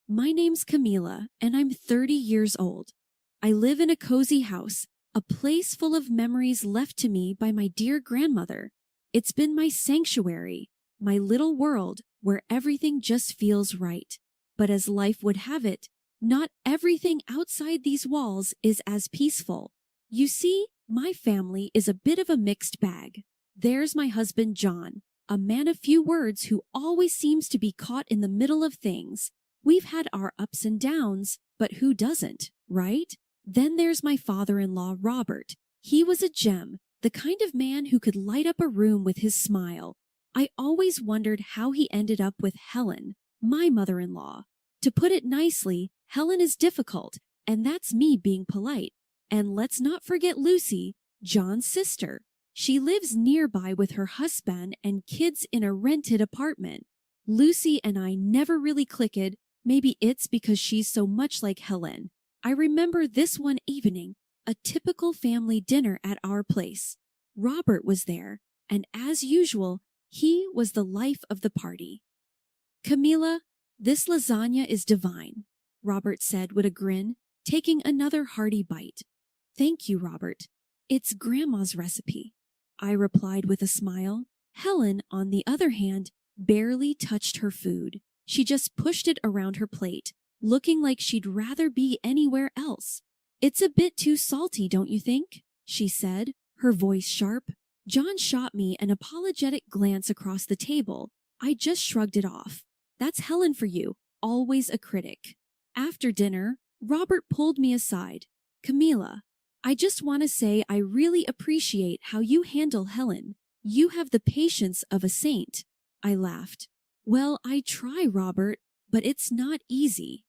My name's Camila, and I'm 30 years old. I live in a cozy house, a place full of memories left to me by my dear grandmother. It's been my sanctuary, my little world where everything just feels right. But as life would have it, not everything outside these walls is as peaceful. You see, my family is a bit of a mixed bag. There's my husband, John, a man of few words who always seems to be caught in the middle of things. We've had our ups and downs, but who doesn't, right? Then there's my father-in-law, Robert. He was a gem, the kind of man who could light up a room with his smile. I always wondered how he ended up with Helen, my mother-in-law. To put it nicely, Helen is difficult, and that's me being polite. And let's not forget Lucy, John's sister. She lives nearby with her husband and kids in a rented apartment. Lucy and I never really clicked. Maybe it's because she's so much like Helen. I remember this one evening, a typical family dinner at our place. Robert was there, and as usual, he was the life of the party. Camila, this lasagna is divine, Robert said with a grin, taking another hearty bite. Thank you, Robert. It's Grandma's recipe, I replied with a smile. Helen, on the other hand, barely touched her food. She just pushed it around her plate, looking like she'd rather be anywhere else. It's a bit too salty, don't you think? She said, her voice sharp. John shot me an apologetic glance across the table. I just shrugged it off. That's Helen for you, always a critic. After dinner, Robert pulled me aside. Camila, I just want to say I really appreciate how you handle Helen. You have the patience of a saint. I laughed. Well, I try, Robert, but it's not easy.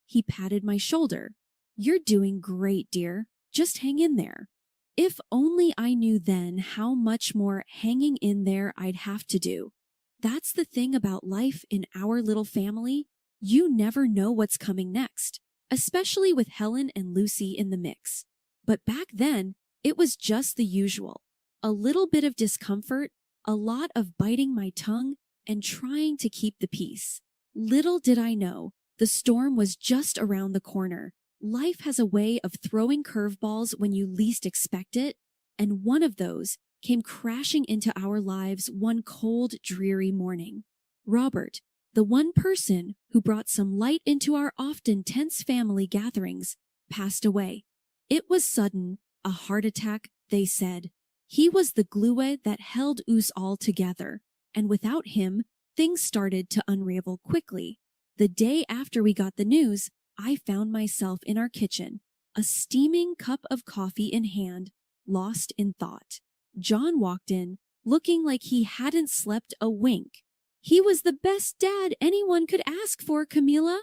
He patted my shoulder. You're doing great, dear. Just hang in there. If only I knew then how much more hanging in there I'd have to do. That's the thing about life in our little family. You never know what's coming next, especially with Helen and Lucy in the mix. But back then, it was just the usual. A little bit of discomfort, a lot of biting my tongue, and trying to keep the peace. Little did I know, the storm was just around the corner. Life has a way of throwing curveballs when you least expect it, and one of those came crashing into our lives one cold, dreary morning. Robert, the one person who brought some light into our often tense family gatherings, passed away. It was sudden, a heart attack, they said. He was the glue that held us all together, and without him, things started to unravel quickly. The day after we got the news, I found myself in our kitchen, a steaming cup of coffee in hand, lost in thought. John walked in, looking like he hadn't slept a wink. He was the best dad anyone could ask for, Camila,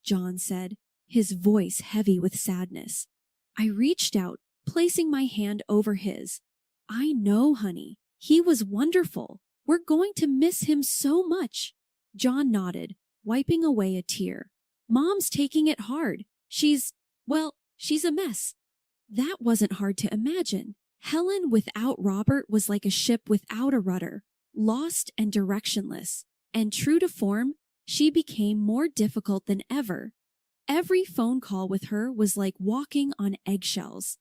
John said, his voice heavy with sadness. I reached out, placing my hand over his. I know, honey. He was wonderful. We're going to miss him so much. John nodded, wiping away a tear. Mom's taking it hard. She's a mess. That wasn't hard to imagine. Helen without Robert was like a ship without a rudder, lost and directionless. And true to form, she became more difficult than ever. Every phone call with her was like walking on eggshells.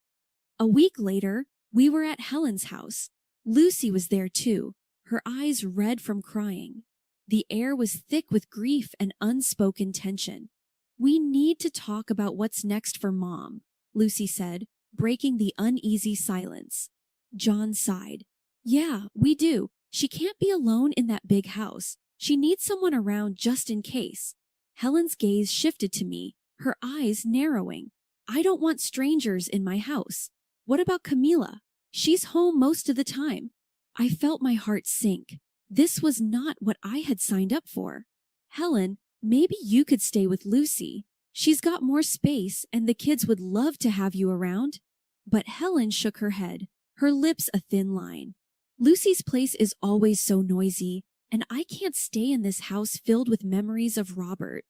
A week later, we were at Helen's house. Lucy was there too, her eyes red from crying. The air was thick with grief and unspoken tension. We need to talk about what's next for Mom, Lucy said, breaking the uneasy silence. John sighed. Yeah, we do. She can't be alone in that big house. She needs someone around just in case. Helen's gaze shifted to me, her eyes narrowing. I don't want strangers in my house. What about Camila? She's home most of the time. I felt my heart sink. This was not what I had signed up for. Helen, maybe you could stay with Lucy. She's got more space and the kids would love to have you around. But Helen shook her head, her lips a thin line. Lucy's place is always so noisy, and I can't stay in this house filled with memories of Robert.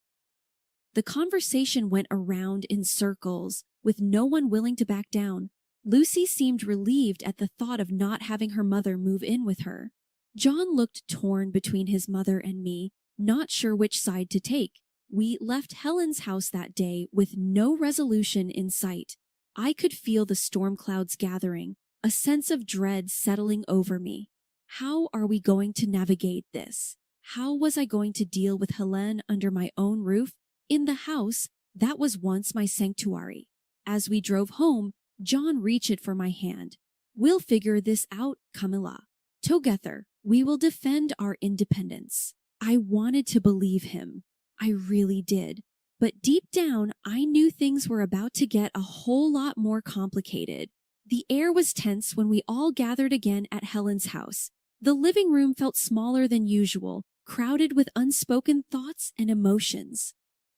The conversation went around in circles, with no one willing to back down. Lucy seemed relieved at the thought of not having her mother move in with her. John looked torn between his mother and me, not sure which side to take. We left Helen's house that day with no resolution in sight. I could feel the storm clouds gathering, a sense of dread settling over me. How are we going to navigate this? How was I going to deal with Helen under my own roof, in the house that was once my sanctuary? As we drove home, John reached for my hand. We'll figure this out, Camilla. Together, we will defend our independence. I wanted to believe him. I really did. But deep down, I knew things were about to get a whole lot more complicated. The air was tense when we all gathered again at Helen's house. The living room felt smaller than usual, crowded with unspoken thoughts and emotions.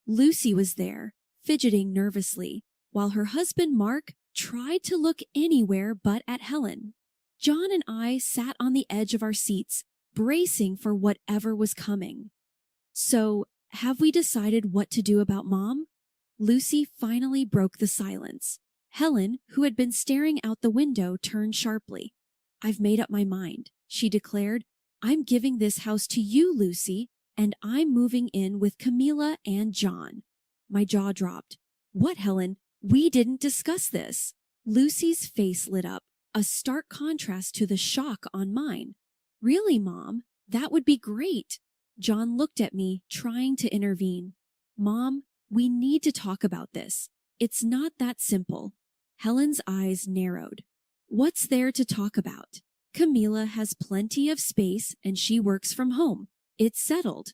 Lucy was there, fidgeting nervously, while her husband Mark tried to look anywhere but at Helen. John and I sat on the edge of our seats, bracing for whatever was coming. So, have we decided what to do about Mom? Lucy finally broke the silence. Helen, who had been staring out the window, turned sharply. I've made up my mind, she declared. I'm giving this house to you, Lucy, and I'm moving in with Camilla and John. My jaw dropped. What, Helen? We didn't discuss this. Lucy's face lit up, a stark contrast to the shock on mine. Really, Mom? That would be great. John looked at me, trying to intervene. Mom, we need to talk about this. It's not that simple. Helen's eyes narrowed. What's there to talk about? Camilla has plenty of space and she works from home. It's settled.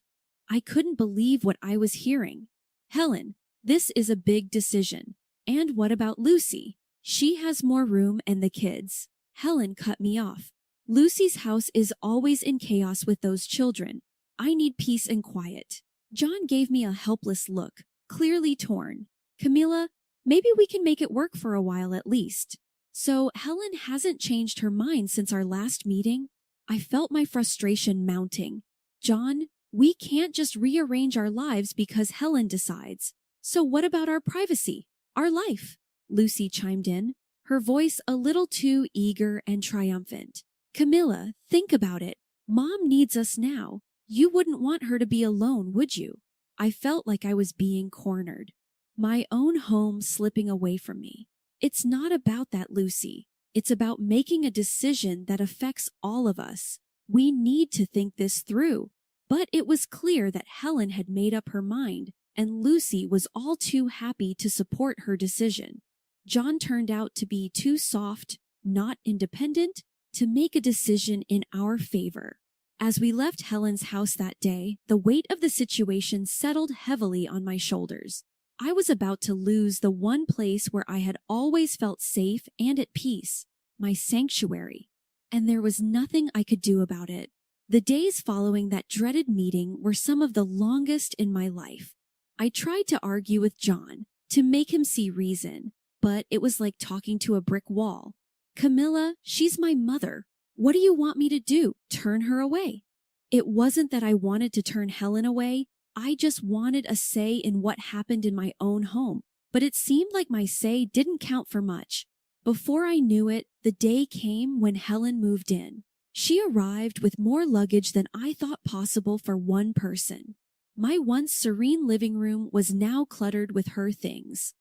I couldn't believe what I was hearing. Helen, this is a big decision. And what about Lucy? She has more room and the kids. Helen cut me off. Lucy's house is always in chaos with those children. I need peace and quiet. John gave me a helpless look, clearly torn. Camilla, maybe we can make it work for a while at least. So Helen hasn't changed her mind since our last meeting? I felt my frustration mounting. John, we can't just rearrange our lives because Helen decides. So what about our privacy? Our life? Lucy chimed in, her voice a little too eager and triumphant. Camilla, think about it. Mom needs us now. You wouldn't want her to be alone, would you? I felt like I was being cornered. My own home slipping away from me. It's not about that, Lucy. It's about making a decision that affects all of us. We need to think this through. But it was clear that Helen had made up her mind, and Lucy was all too happy to support her decision. John turned out to be too soft, not independent, to make a decision in our favor. As we left Helen's house that day, the weight of the situation settled heavily on my shoulders. I was about to lose the one place where I had always felt safe and at peace, my sanctuary, and there was nothing I could do about it. The days following that dreaded meeting were some of the longest in my life. I tried to argue with John, to make him see reason, but it was like talking to a brick wall. Camilla, she's my mother. What do you want me to do? Turn her away? It wasn't that I wanted to turn Helen away. I just wanted a say in what happened in my own home. But it seemed like my say didn't count for much. Before I knew it, the day came when Helen moved in. She arrived with more luggage than I thought possible for one person. My once serene living room was now cluttered with her things.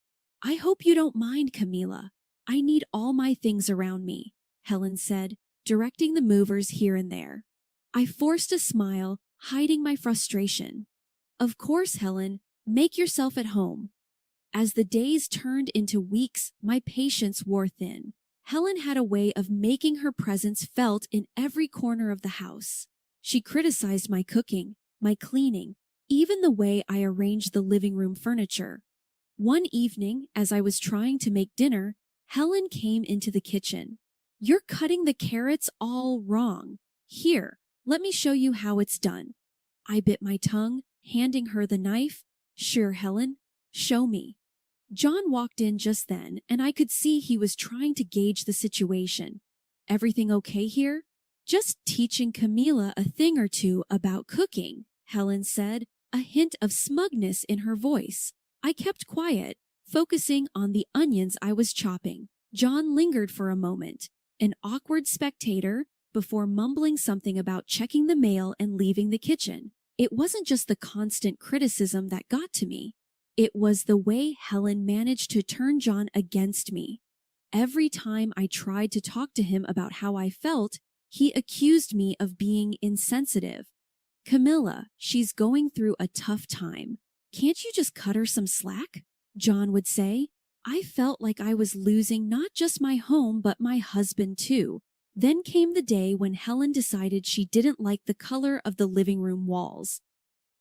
I hope you don't mind, Camilla. I need all my things around me, Helen said, directing the movers here and there. I forced a smile, hiding my frustration. Of course, Helen, make yourself at home. As the days turned into weeks, my patience wore thin. Helen had a way of making her presence felt in every corner of the house. She criticized my cooking, my cleaning, even the way I arranged the living room furniture. One evening, as I was trying to make dinner, Helen came into the kitchen. You're cutting the carrots all wrong. Here, let me show you how it's done. I bit my tongue, handing her the knife. Sure, Helen, show me. John walked in just then, and I could see he was trying to gauge the situation. Everything okay here? Just teaching Camilla a thing or two about cooking, Helen said, a hint of smugness in her voice. I kept quiet, focusing on the onions I was chopping. John lingered for a moment, an awkward spectator, before mumbling something about checking the mail and leaving the kitchen. It wasn't just the constant criticism that got to me. It was the way Helen managed to turn John against me. Every time I tried to talk to him about how I felt, he accused me of being insensitive. "Camilla, she's going through a tough time. Can't you just cut her some slack?" John would say. I felt like I was losing not just my home, but my husband too. Then came the day when Helen decided she didn't like the color of the living room walls.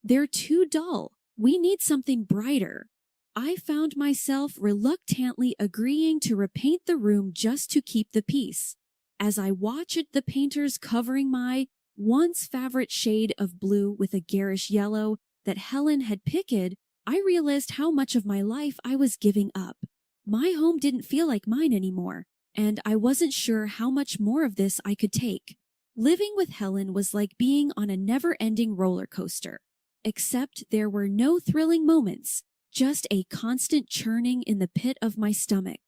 "They're too dull. We need something brighter." I found myself reluctantly agreeing to repaint the room just to keep the peace. As I watched the painters covering my once favorite shade of blue with a garish yellow that Helen had picked, I realized how much of my life I was giving up. My home didn't feel like mine anymore, and I wasn't sure how much more of this I could take. Living with Helen was like being on a never-ending roller coaster, except there were no thrilling moments, just a constant churning in the pit of my stomach.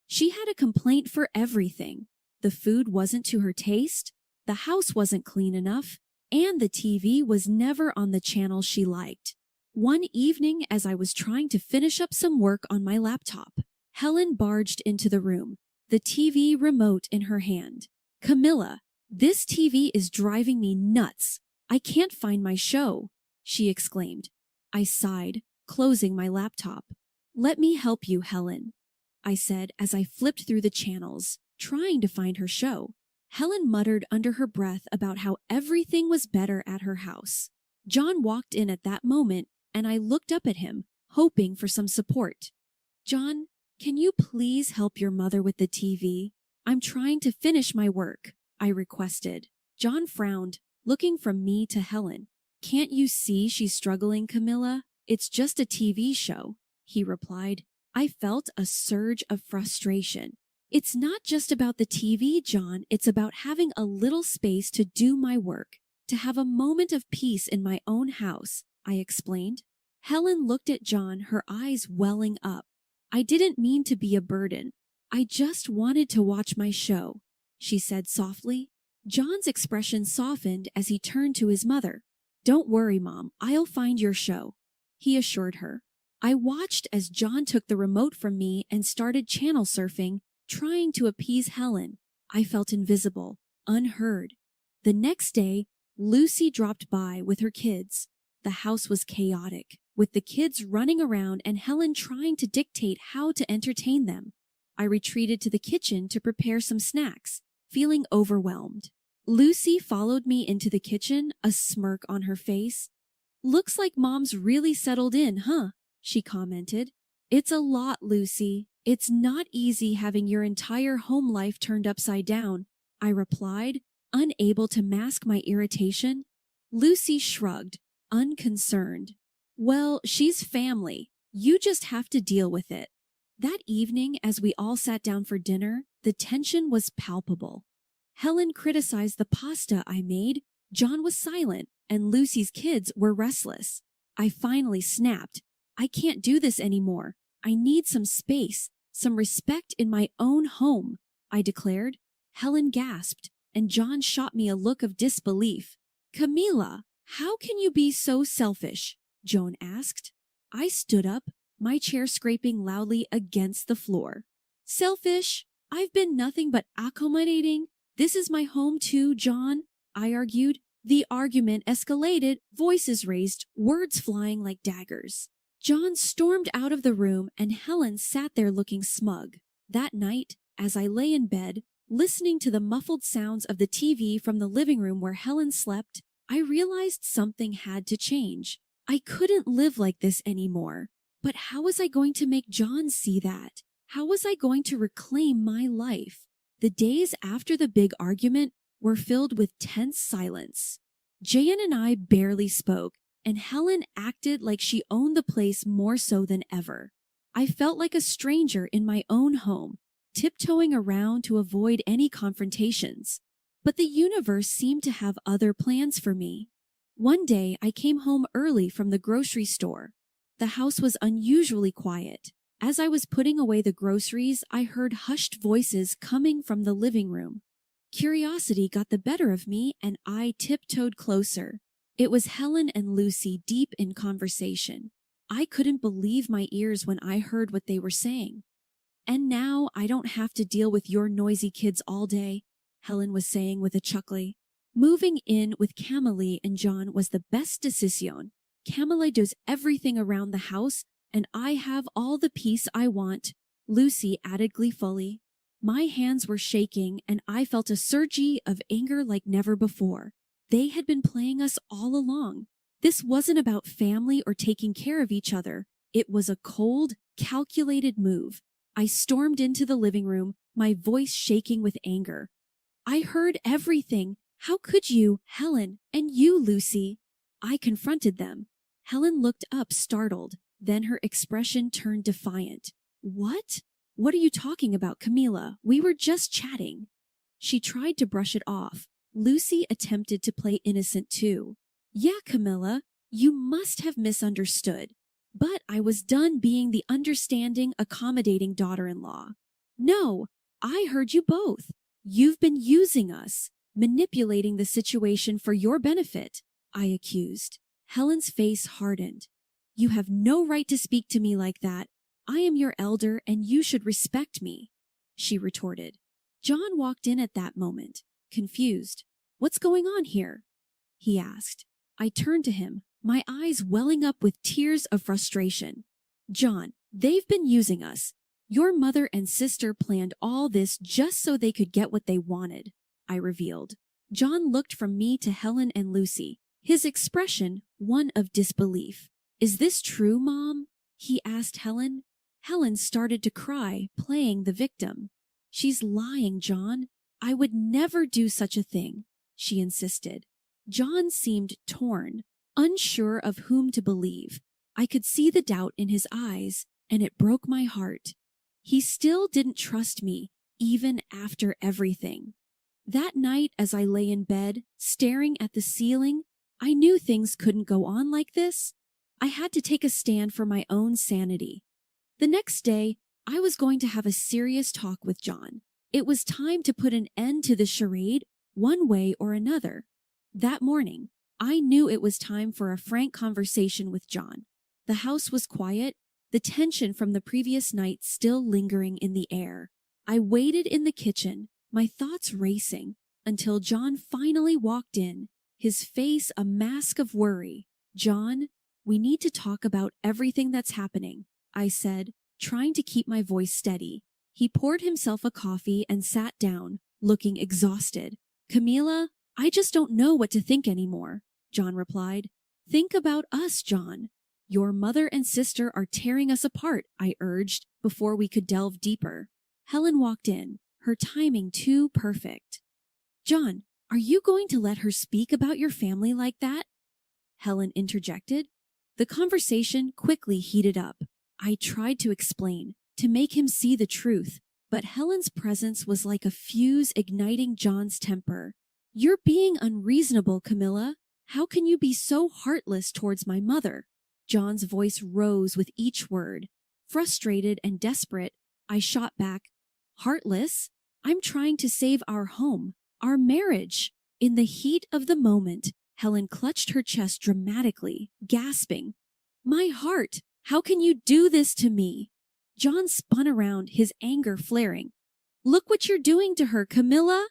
She had a complaint for everything. The food wasn't to her taste, the house wasn't clean enough, and the TV was never on the channel she liked. One evening, as I was trying to finish up some work on my laptop, Helen barged into the room, the TV remote in her hand. "Camilla, this TV is driving me nuts. I can't find my show," she exclaimed. I sighed, closing my laptop. "Let me help you, Helen," I said as I flipped through the channels, trying to find her show. Helen muttered under her breath about how everything was better at her house. John walked in at that moment, and I looked up at him, hoping for some support. "John, can you please help your mother with the TV? I'm trying to finish my work," I requested. John frowned, looking from me to Helen. "Can't you see she's struggling, Camilla? It's just a TV show," he replied. I felt a surge of frustration. "It's not just about the TV, John. It's about having a little space to do my work, to have a moment of peace in my own house," I explained. Helen looked at John, her eyes welling up. "I didn't mean to be a burden. I just wanted to watch my show," she said softly. John's expression softened as he turned to his mother. "Don't worry, Mom. I'll find your show," he assured her. I watched as John took the remote from me and started channel surfing, trying to appease Helen. I felt invisible, unheard. The next day, Lucy dropped by with her kids. The house was chaotic, with the kids running around and Helen trying to dictate how to entertain them. I retreated to the kitchen to prepare some snacks, feeling overwhelmed. Lucy followed me into the kitchen, a smirk on her face. "Looks like Mom's really settled in, huh?" she commented. "It's a lot, Lucy. It's not easy having your entire home life turned upside down," I replied, unable to mask my irritation. Lucy shrugged, unconcerned. "Well, she's family. You just have to deal with it." That evening, as we all sat down for dinner, the tension was palpable. Helen criticized the pasta I made, John was silent, and Lucy's kids were restless. I finally snapped. "I can't do this anymore. I need some space, some respect in my own home," I declared. Helen gasped, and John shot me a look of disbelief. "Camilla, how can you be so selfish?" Joan asked. I stood up, my chair scraping loudly against the floor. "Selfish? I've been nothing but accommodating. This is my home too, John," I argued. The argument escalated, voices raised, words flying like daggers. John stormed out of the room and Helen sat there looking smug. That night, as I lay in bed, listening to the muffled sounds of the TV from the living room where Helen slept, I realized something had to change. I couldn't live like this anymore. But how was I going to make John see that? How was I going to reclaim my life? The days after the big argument were filled with tense silence. Jan and I barely spoke, and Helen acted like she owned the place more so than ever. I felt like a stranger in my own home, tiptoeing around to avoid any confrontations. But the universe seemed to have other plans for me. One day I came home early from the grocery store. The house was unusually quiet. As I was putting away the groceries, I heard hushed voices coming from the living room. Curiosity got the better of me, and I tiptoed closer. It was Helen and Lucy deep in conversation. I couldn't believe my ears when I heard what they were saying. "And now I don't have to deal with your noisy kids all day," Helen was saying with a chuckle. "Moving in with Camille and John was the best decision. Camille does everything around the house, and I have all the peace I want," Lucy added gleefully. My hands were shaking, and I felt a surge of anger like never before. They had been playing us all along. This wasn't about family or taking care of each other. It was a cold, calculated move. I stormed into the living room, my voice shaking with anger. "I heard everything. How could you, Helen, and you, Lucy?" I confronted them. Helen looked up, startled. Then her expression turned defiant. "What? What are you talking about, Camilla? We were just chatting." She tried to brush it off. Lucy attempted to play innocent too. "Yeah, Camilla, you must have misunderstood. But I was done being the understanding, accommodating daughter-in-law." "No, I heard you both. You've been using us, manipulating the situation for your benefit," I accused. Helen's face hardened. "You have no right to speak to me like that. I am your elder and you should respect me," she retorted. John walked in at that moment, confused. "What's going on here?" he asked. I turned to him, my eyes welling up with tears of frustration. "John, they've been using us. Your mother and sister planned all this just so they could get what they wanted," I revealed. John looked from me to Helen and Lucy, his expression one of disbelief. "Is this true, Mom?" he asked Helen. Helen started to cry, playing the victim. "She's lying, John. I would never do such a thing," she insisted. John seemed torn, unsure of whom to believe. I could see the doubt in his eyes, and it broke my heart. He still didn't trust me, even after everything. That night, as I lay in bed, staring at the ceiling, I knew things couldn't go on like this. I had to take a stand for my own sanity. The next day, I was going to have a serious talk with John. It was time to put an end to the charade, one way or another. That morning, I knew it was time for a frank conversation with John. The house was quiet, the tension from the previous night still lingering in the air. I waited in the kitchen, my thoughts racing, until John finally walked in, his face a mask of worry. "John, we need to talk about everything that's happening," I said, trying to keep my voice steady. He poured himself a coffee and sat down, looking exhausted. "Camilla, I just don't know what to think anymore," John replied. "Think about us, John." "Your mother and sister are tearing us apart," I urged, before we could delve deeper. Helen walked in, her timing too perfect. "John, are you going to let her speak about your family like that?" Helen interjected. The conversation quickly heated up. I tried to explain, to make him see the truth, but Helen's presence was like a fuse igniting John's temper. "You're being unreasonable, Camilla. How can you be so heartless towards my mother?" John's voice rose with each word. Frustrated and desperate, I shot back, "Heartless? I'm trying to save our home, our marriage." In the heat of the moment, Helen clutched her chest dramatically, gasping, "My heart! How can you do this to me?" John spun around, his anger flaring. "Look what you're doing to her, Camilla!"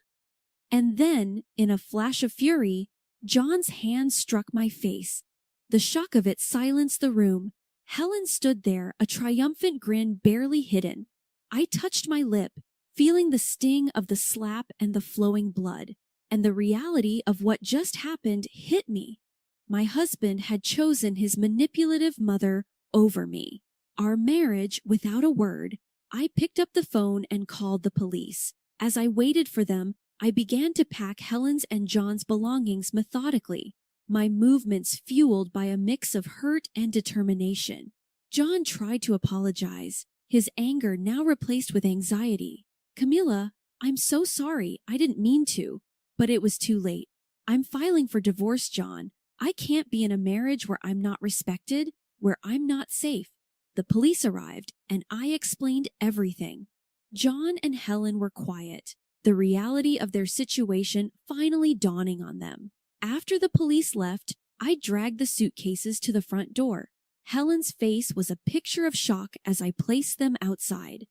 And then, in a flash of fury, John's hand struck my face. The shock of it silenced the room. Helen stood there, a triumphant grin barely hidden. I touched my lip, feeling the sting of the slap and the flowing blood, and the reality of what just happened hit me. My husband had chosen his manipulative mother over me. Our marriage, without a word. I picked up the phone and called the police. As I waited for them, I began to pack Helen's and John's belongings methodically, my movements fueled by a mix of hurt and determination. John tried to apologize, his anger now replaced with anxiety. "Camilla, I'm so sorry. I didn't mean to." But it was too late. "I'm filing for divorce, John. I can't be in a marriage where I'm not respected, where I'm not safe." The police arrived, and I explained everything. John and Helen were quiet, the reality of their situation finally dawning on them. After the police left, I dragged the suitcases to the front door. Helen's face was a picture of shock as I placed them outside.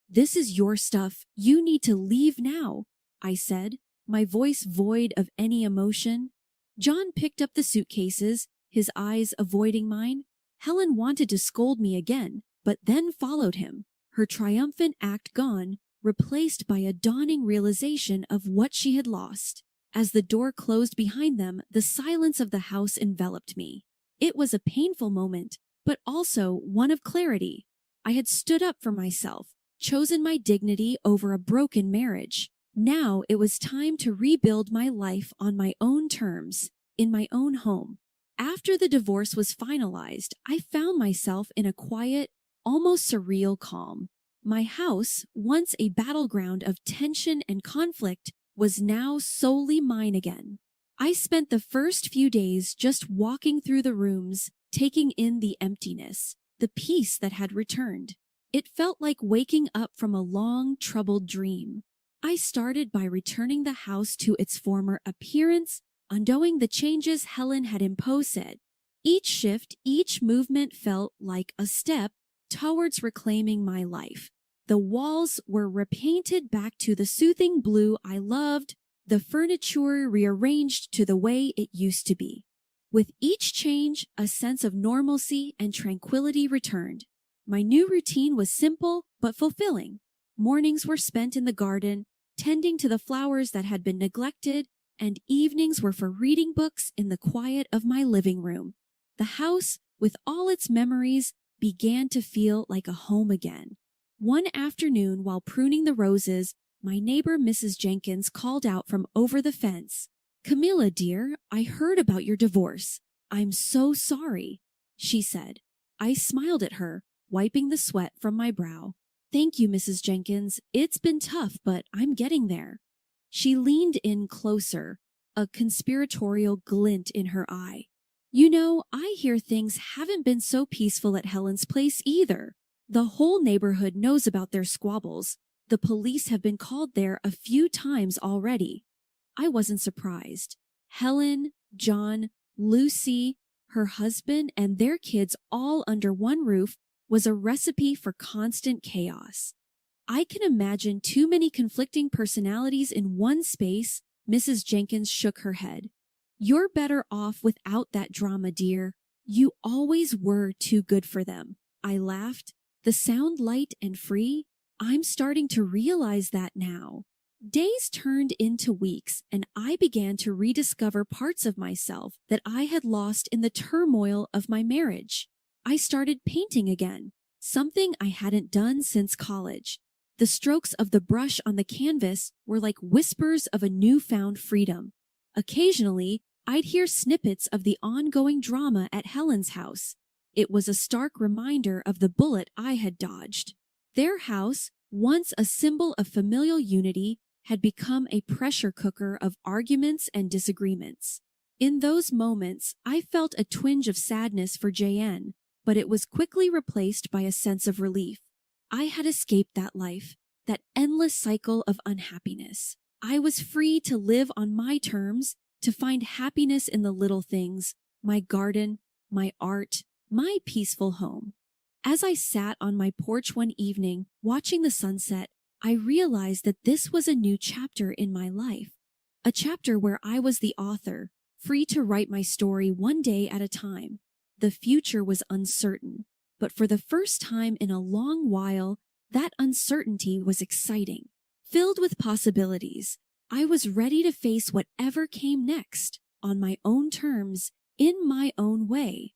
"This is your stuff. You need to leave now," I said, my voice void of any emotion. John picked up the suitcases, his eyes avoiding mine. Helen wanted to scold me again, but then followed him, her triumphant act gone, replaced by a dawning realization of what she had lost. As the door closed behind them, the silence of the house enveloped me. It was a painful moment, but also one of clarity. I had stood up for myself, chosen my dignity over a broken marriage. Now it was time to rebuild my life on my own terms, in my own home. After the divorce was finalized, I found myself in a quiet, almost surreal calm. My house, once a battleground of tension and conflict, was now solely mine again. I spent the first few days just walking through the rooms, taking in the emptiness, the peace that had returned. It felt like waking up from a long, troubled dream. I started by returning the house to its former appearance, undoing the changes Helen had imposed. Each shift, each movement felt like a step towards reclaiming my life. The walls were repainted back to the soothing blue I loved, the furniture rearranged to the way it used to be. With each change, a sense of normalcy and tranquility returned. My new routine was simple but fulfilling. Mornings were spent in the garden, tending to the flowers that had been neglected, and evenings were for reading books in the quiet of my living room. The house, with all its memories, began to feel like a home again. One afternoon, while pruning the roses, my neighbor Mrs. Jenkins called out from over the fence, "Camilla, dear, I heard about your divorce. I'm so sorry," she said. I smiled at her, wiping the sweat from my brow. "Thank you, Mrs. Jenkins. It's been tough, but I'm getting there." She leaned in closer, a conspiratorial glint in her eye. "You know, I hear things haven't been so peaceful at Helen's place either. The whole neighborhood knows about their squabbles. The police have been called there a few times already." I wasn't surprised. Helen, John, Lucy, her husband, and their kids all under one roof was a recipe for constant chaos. "I can imagine too many conflicting personalities in one space." Mrs. Jenkins shook her head. "You're better off without that drama, dear. You always were too good for them." I laughed. The sound light and free? I'm starting to realize that now. Days turned into weeks, and I began to rediscover parts of myself that I had lost in the turmoil of my marriage. I started painting again, something I hadn't done since college. The strokes of the brush on the canvas were like whispers of a newfound freedom. Occasionally, I'd hear snippets of the ongoing drama at Helen's house. It was a stark reminder of the bullet I had dodged. Their house, once a symbol of familial unity, had become a pressure cooker of arguments and disagreements. In those moments, I felt a twinge of sadness for JN, but it was quickly replaced by a sense of relief. I had escaped that life, that endless cycle of unhappiness. I was free to live on my terms, to find happiness in the little things, my garden, my art, my peaceful home. As I sat on my porch one evening, watching the sunset, I realized that this was a new chapter in my life, a chapter where I was the author, free to write my story one day at a time. The future was uncertain, but for the first time in a long while, that uncertainty was exciting. Filled with possibilities, I was ready to face whatever came next, on my own terms, in my own way.